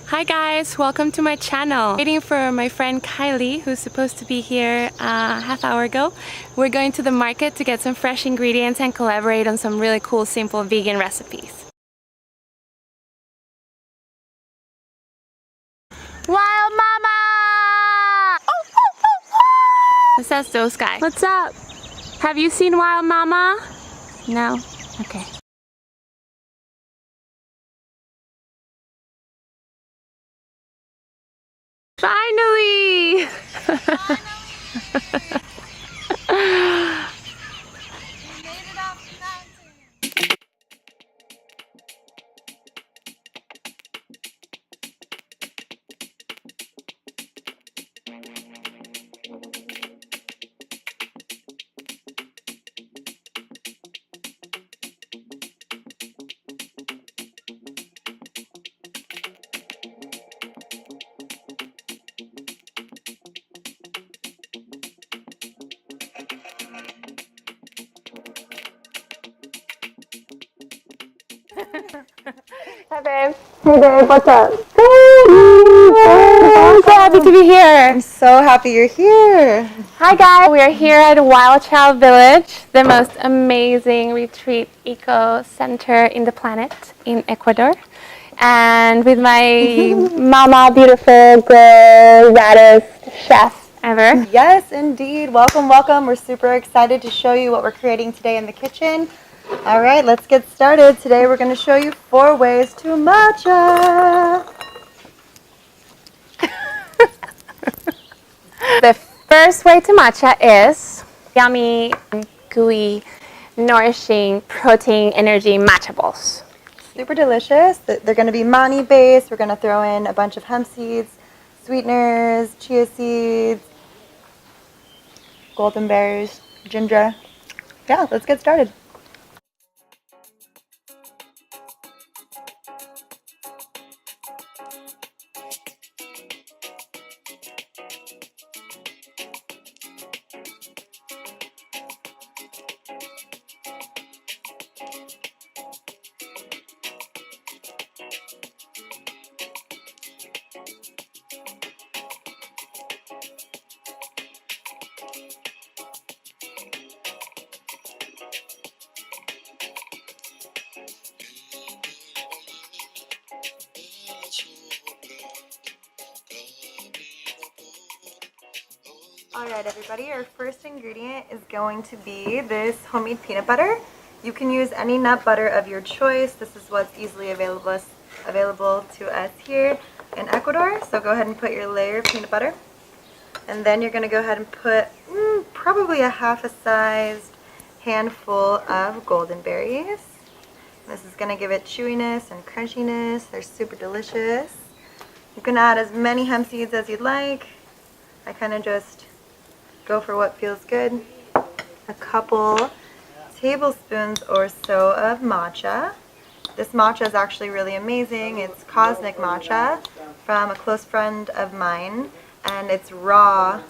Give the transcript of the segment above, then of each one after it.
Hi guys, welcome to my channel. Waiting for my friend Kylie, who's supposed to be here a half hour ago. We're going to the market to get some fresh ingredients and collaborate on some really cool, simple vegan recipes. Wild Mama! Oh, oh, oh, oh. That's those guys. What's up? Have you seen Wild Mama? No? Okay. Finally! Hi babe. Hey babe, what's up? I'm so happy to be here. I'm so happy you're here. Hi guys, we are here at Wild Child Village, the most amazing retreat eco center in the planet in Ecuador. And with my mama, beautiful girl, raddest chef ever. Yes, indeed. Welcome, welcome. We're super excited to show you what we're creating today in the kitchen. All right, let's get started. Today we're going to show you 4 ways to matcha. The first way to matcha is yummy, gooey, nourishing, protein, energy matcha balls. Super delicious. They're going to be mani based. We're going to throw in a bunch of hemp seeds, sweeteners, chia seeds, golden berries, ginger. Yeah, let's get started. Alright everybody, our first ingredient is going to be this homemade peanut butter. You can use any nut butter of your choice. This is what's easily available to us here in Ecuador. So go ahead and put your layer of peanut butter. And then you're going to go ahead and put probably a half a sized handful of golden berries. This is going to give it chewiness and crunchiness. They're super delicious. You can add as many hemp seeds as you'd like. I kind of just go for what feels good. A couple tablespoons or so of matcha. This matcha is actually really amazing. It's cosmic matcha from a close friend of mine, and it's raw,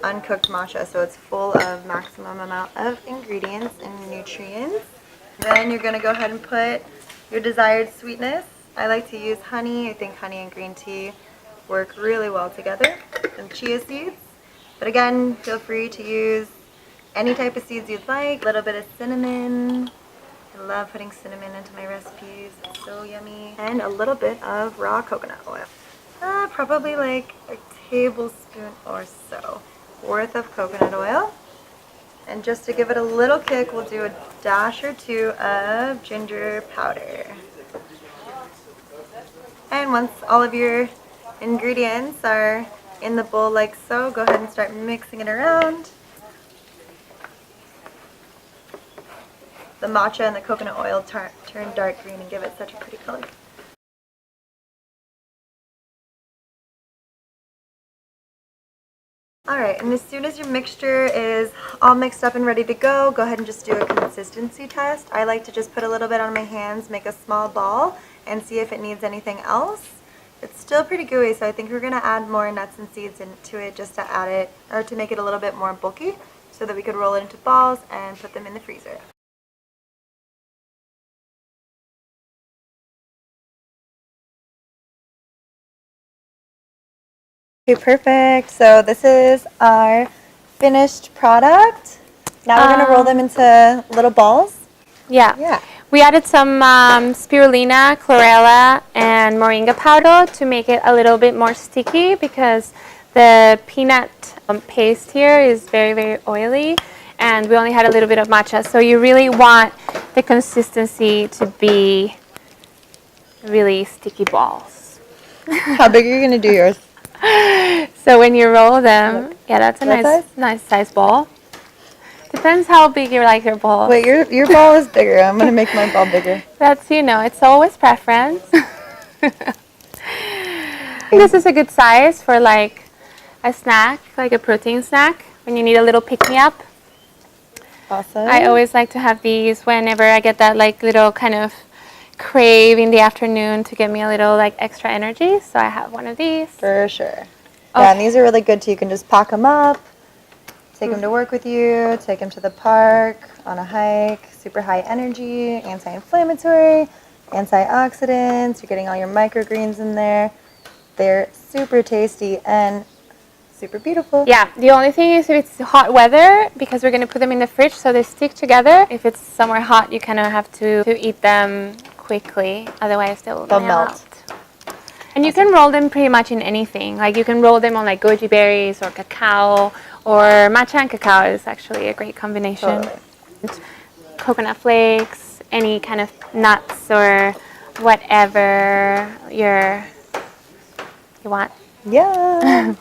uncooked matcha, so it's full of maximum amount of ingredients and nutrients. Then you're going to go ahead and put your desired sweetness. I like to use honey. I think honey and green tea work really well together. Some chia seeds. But again, feel free to use any type of seeds you'd like. A little bit of cinnamon. I love putting cinnamon into my recipes. It's so yummy. And a little bit of raw coconut oil. Probably like a tablespoon or so worth of coconut oil. And just to give it a little kick, we'll do a dash or 2 of ginger powder. And once all of your ingredients are in the bowl like so, go ahead and start mixing it around. The matcha and the coconut oil turn dark green and give it such a pretty color. Alright, and as soon as your mixture is all mixed up and ready to go, go ahead and just do a consistency test. I like to just put a little bit on my hands, make a small ball, and see if it needs anything else. It's still pretty gooey, so I think we're going to add more nuts and seeds into it just to add it, or to make it a little bit more bulky, so that we could roll it into balls and put them in the freezer. Okay, perfect. So this is our finished product. Now we're going to roll them into little balls. Yeah. Yeah. We added some spirulina, chlorella, and moringa powder to make it a little bit more sticky because the peanut paste here is very, very oily, and we only had a little bit of matcha. So you really want the consistency to be really sticky balls. How big are you going to do yours? So when you roll them, Look. yeah, that's a That size? nice size ball. Depends how big you like your balls. Wait, your ball is bigger. I'm going to make my ball bigger. That's, it's always preference. This is a good size for like a snack, like a protein snack, when you need a little pick-me-up. Awesome. I always like to have these whenever I get that like little kind of crave in the afternoon to give me a little like extra energy. So I have one of these. For sure. Yeah, and these are really good too. You can just pack them up, take them to work with you, take them to the park, on a hike. Super high energy, anti-inflammatory, antioxidants. You're getting all your microgreens in there. They're super tasty and super beautiful. Yeah, the only thing is if it's hot weather, because we're going to put them in the fridge so they stick together. If it's somewhere hot, you kind of have to eat them quickly. Otherwise, they'll melt out. And you can roll them pretty much in anything. Like you can roll them on like goji berries or cacao, or matcha and cacao is actually a great combination. Totally. Coconut flakes, any kind of nuts or whatever you want. Yeah.